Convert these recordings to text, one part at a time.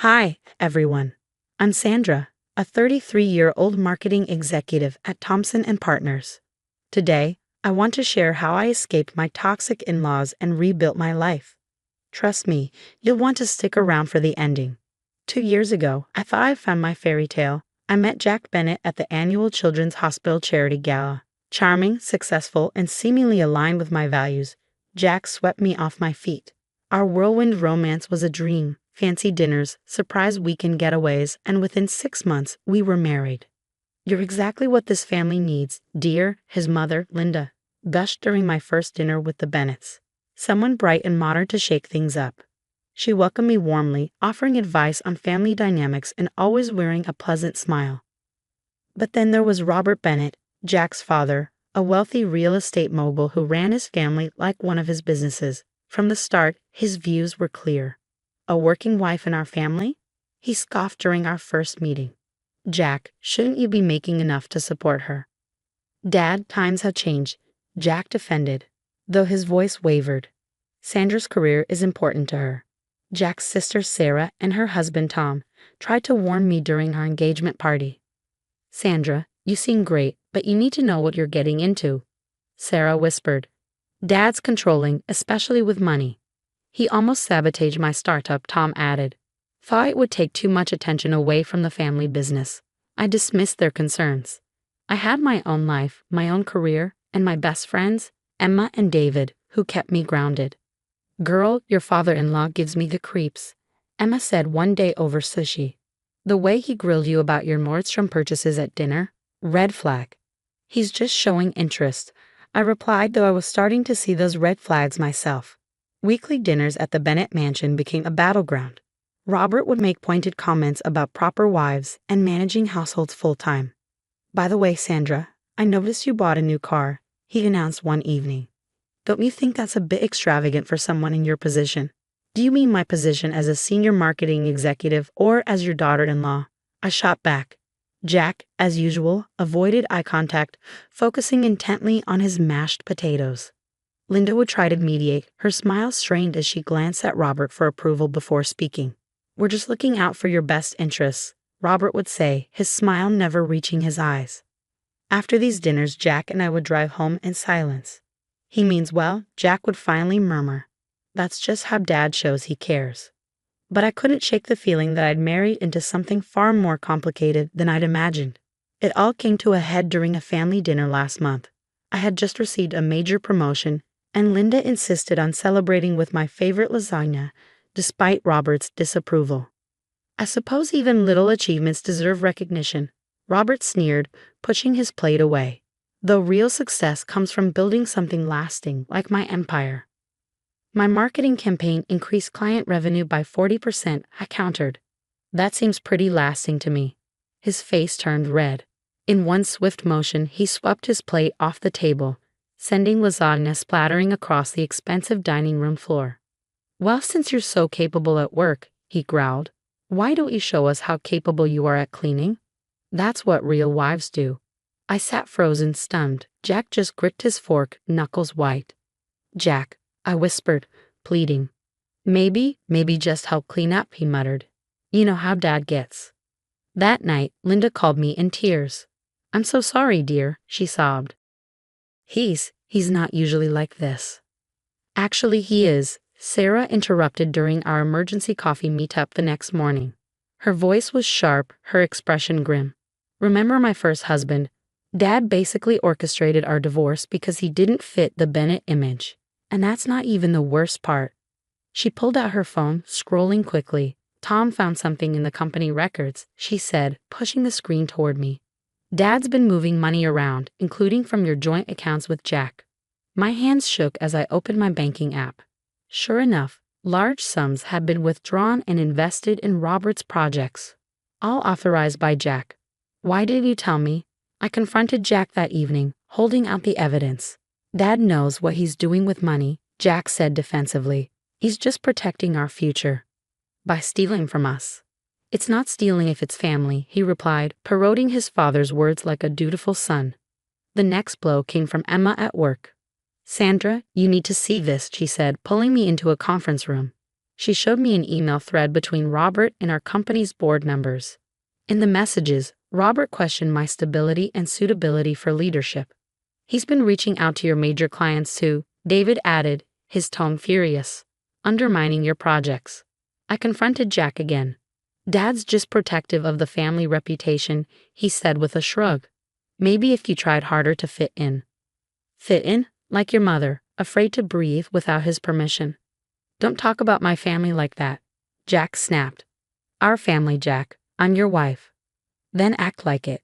Hi, everyone. I'm Sandra, a 33-year-old marketing executive at Thompson and Partners. Today, I want to share how I escaped my toxic in-laws and rebuilt my life. Trust me, you'll want to stick around for the ending. 2 years ago, I thought I found my fairy tale. I met Jack Bennett at the annual Children's Hospital Charity Gala. Charming, successful, and seemingly aligned with my values, Jack swept me off my feet. Our whirlwind romance was a dream. Fancy dinners, surprise weekend getaways, and within 6 months, we were married. "You're exactly what this family needs, dear," his mother, Linda, gushed during my first dinner with the Bennetts. Someone bright and modern to shake things up. She welcomed me warmly, offering advice on family dynamics and always wearing a pleasant smile. But then there was Robert Bennett, Jack's father, a wealthy real estate mogul who ran his family like one of his businesses. From the start, his views were clear. "A working wife in our family?" he scoffed during our first meeting. "Jack, shouldn't you be making enough to support her?" "Dad, times have changed," Jack defended, though his voice wavered. "Sandra's career is important to her." Jack's sister Sarah and her husband Tom tried to warn me during our engagement party. "Sandra, you seem great, but you need to know what you're getting into," Sarah whispered. "Dad's controlling, especially with money." "He almost sabotaged my startup," Tom added. "Thought it would take too much attention away from the family business." I dismissed their concerns. I had my own life, my own career, and my best friends, Emma and David, who kept me grounded. "Girl, your father-in-law gives me the creeps," Emma said one day over sushi. "The way he grilled you about your Nordstrom purchases at dinner? Red flag." "He's just showing interest," I replied, though I was starting to see those red flags myself. Weekly dinners at the Bennett mansion became a battleground. Robert would make pointed comments about proper wives and managing households full-time. "By the way, Sandra, I noticed you bought a new car," he announced one evening. "Don't you think that's a bit extravagant for someone in your position?" "Do you mean my position as a senior marketing executive or as your daughter-in-law?" I shot back. Jack, as usual, avoided eye contact, focusing intently on his mashed potatoes. Linda would try to mediate, her smile strained as she glanced at Robert for approval before speaking. "We're just looking out for your best interests," Robert would say, his smile never reaching his eyes. After these dinners, Jack and I would drive home in silence. "He means well," Jack would finally murmur. "That's just how Dad shows he cares." But I couldn't shake the feeling that I'd married into something far more complicated than I'd imagined. It all came to a head during a family dinner last month. I had just received a major promotion, and Linda insisted on celebrating with my favorite lasagna, despite Robert's disapproval. "I suppose even little achievements deserve recognition," Robert sneered, pushing his plate away. "Though real success comes from building something lasting, like my empire." "My marketing campaign increased client revenue by 40%, I countered. "That seems pretty lasting to me." His face turned red. In one swift motion, he swept his plate off the table, sending lasagna splattering across the expensive dining room floor. "Well, since you're so capable at work," he growled, "why don't you show us how capable you are at cleaning? That's what real wives do." I sat frozen, stunned. Jack just gripped his fork, knuckles white. "Jack," I whispered, pleading. Maybe just help clean up," he muttered. "You know how Dad gets." That night, Linda called me in tears. "I'm so sorry, dear," she sobbed. He's not usually like this." "Actually, he is," Sarah interrupted during our emergency coffee meetup the next morning. Her voice was sharp, her expression grim. "Remember my first husband? Dad basically orchestrated our divorce because he didn't fit the Bennett image. And that's not even the worst part." She pulled out her phone, scrolling quickly. "Tom found something in the company records," she said, pushing the screen toward me. "Dad's been moving money around, including from your joint accounts with Jack." My hands shook as I opened my banking app. Sure enough, large sums had been withdrawn and invested in Robert's projects, all authorized by Jack. "Why did you tell me?" I confronted Jack that evening, holding out the evidence. "Dad knows what he's doing with money," Jack said defensively. "He's just protecting our future by stealing from us." "It's not stealing if it's family," he replied, parroting his father's words like a dutiful son. The next blow came from Emma at work. "Sandra, you need to see this," she said, pulling me into a conference room. She showed me an email thread between Robert and our company's board members. In the messages, Robert questioned my stability and suitability for leadership. He's been reaching out to your major clients too, David added, his tone furious. Undermining your projects. I confronted Jack again. Dad's just protective of the family reputation, he said with a shrug. Maybe if you tried harder to fit in. Fit in? Like your mother, afraid to breathe without his permission. Don't talk about my family like that, Jack snapped. Our family, Jack. I'm your wife. Then act like it.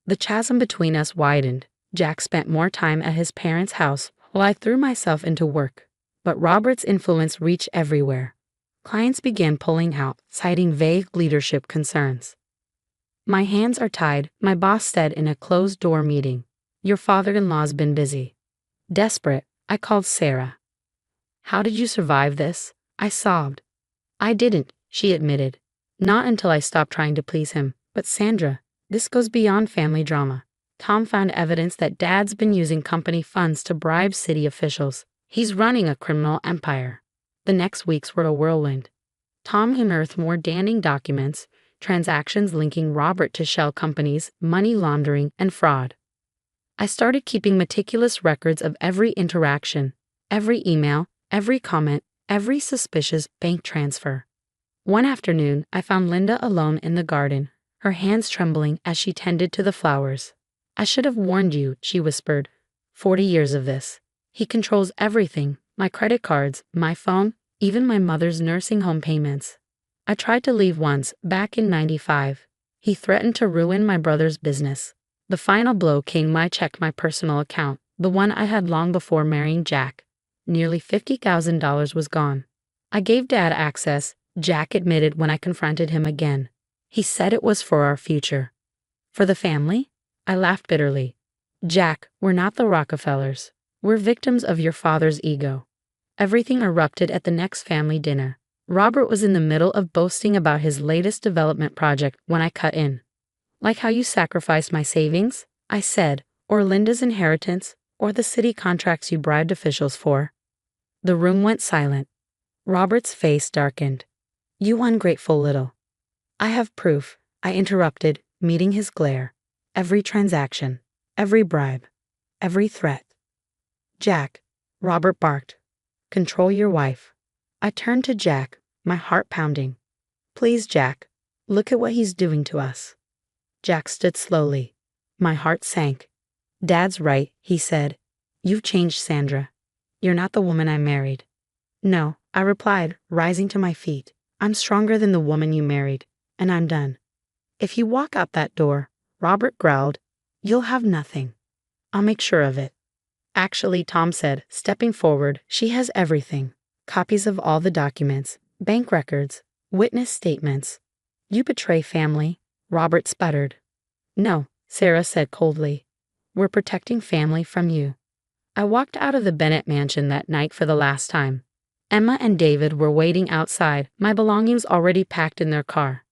The chasm between us widened. Jack spent more time at his parents' house while I threw myself into work. But Robert's influence reached everywhere. Clients began pulling out, citing vague leadership concerns. My hands are tied, my boss said in a closed-door meeting. Your father-in-law's been busy. Desperate, I called Sarah. How did you survive this? I sobbed. I didn't, she admitted. Not until I stopped trying to please him. But Sandra, this goes beyond family drama. Tom found evidence that Dad's been using company funds to bribe city officials. He's running a criminal empire. The next weeks were a whirlwind. Tom unearthed more damning documents, transactions linking Robert to shell companies, money laundering, and fraud. I started keeping meticulous records of every interaction, every email, every comment, every suspicious bank transfer. One afternoon, I found Linda alone in the garden, her hands trembling as she tended to the flowers. I should have warned you, she whispered. 40 years of this. He controls everything, my credit cards, my phone, even my mother's nursing home payments. I tried to leave once, back in '95. He threatened to ruin my brother's business. The final blow came when I checked my personal account, the one I had long before marrying Jack. Nearly $50,000 was gone. I gave Dad access, Jack admitted when I confronted him again. He said it was for our future. For the family? I laughed bitterly. Jack, we're not the Rockefellers. We're victims of your father's ego. Everything erupted at the next family dinner. Robert was in the middle of boasting about his latest development project when I cut in. Like how you sacrificed my savings, I said, or Linda's inheritance, or the city contracts you bribed officials for. The room went silent. Robert's face darkened. You ungrateful little. I have proof, I interrupted, meeting his glare. Every transaction, every bribe, every threat. Jack, Robert barked. Control your wife. I turned to Jack, my heart pounding. Please, Jack, look at what he's doing to us. Jack stood slowly. My heart sank. Dad's right, he said. You've changed, Sandra. You're not the woman I married. No, I replied, rising to my feet. I'm stronger than the woman you married, and I'm done. If you walk out that door, Robert growled, you'll have nothing. I'll make sure of it. Actually, Tom said, stepping forward, she has everything. Copies of all the documents, bank records, witness statements. You betray family, Robert sputtered. No, Sarah said coldly. We're protecting family from you. I walked out of the Bennett mansion that night for the last time. Emma and David were waiting outside, my belongings already packed in their car.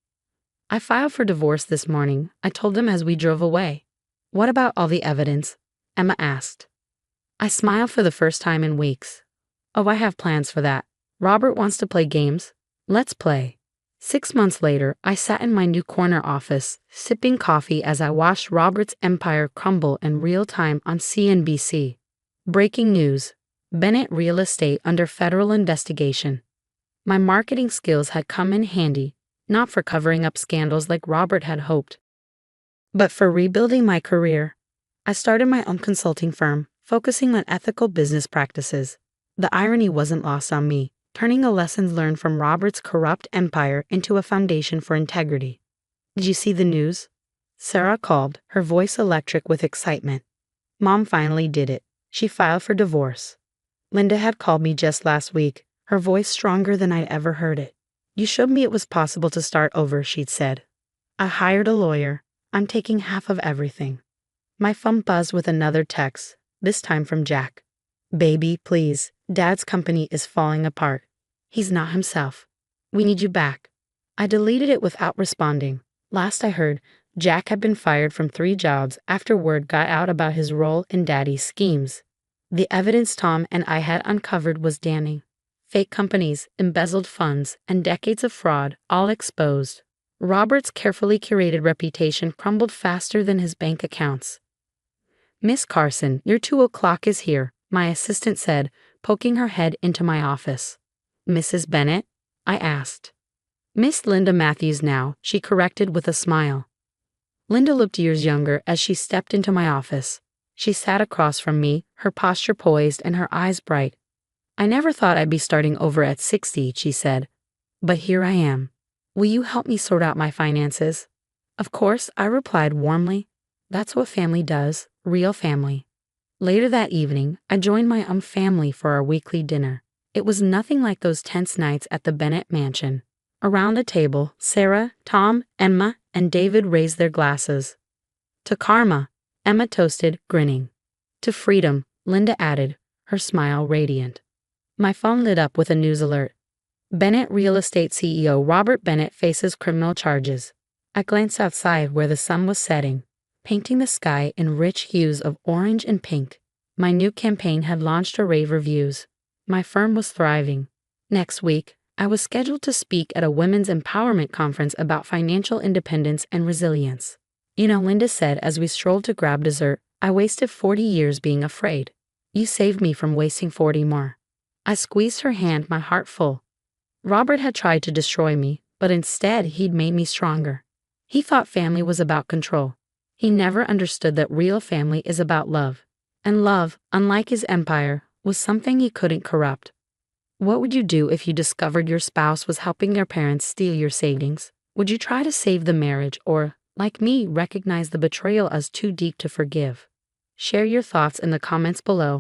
I filed for divorce this morning, I told them as we drove away. What about all the evidence? Emma asked. I smiled for the first time in weeks. Oh, I have plans for that. Robert wants to play games. Let's play. 6 months later, I sat in my new corner office, sipping coffee as I watched Robert's empire crumble in real time on CNBC. Breaking news. Bennett Real Estate under federal investigation. My marketing skills had come in handy, not for covering up scandals like Robert had hoped, but for rebuilding my career. I started my own consulting firm, focusing on ethical business practices. The irony wasn't lost on me, turning the lessons learned from Robert's corrupt empire into a foundation for integrity. Did you see the news? Sarah called, her voice electric with excitement. Mom finally did it. She filed for divorce. Linda had called me just last week, her voice stronger than I'd ever heard it. You showed me it was possible to start over, she'd said. I hired a lawyer. I'm taking half of everything. My phone buzzed with another text, this time from Jack. Baby, please, Dad's company is falling apart. He's not himself. We need you back. I deleted it without responding. Last I heard, Jack had been fired from 3 jobs after word got out about his role in Daddy's schemes. The evidence Tom and I had uncovered was damning. Fake companies, embezzled funds, and decades of fraud, all exposed. Robert's carefully curated reputation crumbled faster than his bank accounts. "Miss Carson, your 2 o'clock is here," my assistant said, poking her head into my office. "Mrs. Bennett?" I asked. "Miss Linda Matthews now," she corrected with a smile. Linda looked years younger as she stepped into my office. She sat across from me, her posture poised and her eyes bright. "I never thought I'd be starting over at 60, she said. "But here I am. Will you help me sort out my finances?" "Of course," I replied warmly. That's what family does, real family. Later that evening, I joined my family for our weekly dinner. It was nothing like those tense nights at the Bennett mansion. Around the table, Sarah, Tom, Emma, and David raised their glasses. "To karma," Emma toasted, grinning. "To freedom," Linda added, her smile radiant. My phone lit up with a news alert. Bennett Real Estate CEO Robert Bennett faces criminal charges. I glanced outside where the sun was setting, painting the sky in rich hues of orange and pink. My new campaign had launched to rave reviews. My firm was thriving. Next week, I was scheduled to speak at a women's empowerment conference about financial independence and resilience. "You know," Linda said as we strolled to grab dessert, "I wasted 40 years being afraid. You saved me from wasting 40 more." I squeezed her hand, my heart full. Robert had tried to destroy me, but instead he'd made me stronger. He thought family was about control. He never understood that real family is about love. And love, unlike his empire, was something he couldn't corrupt. What would you do if you discovered your spouse was helping their parents steal your savings? Would you try to save the marriage or, like me, recognize the betrayal as too deep to forgive? Share your thoughts in the comments below.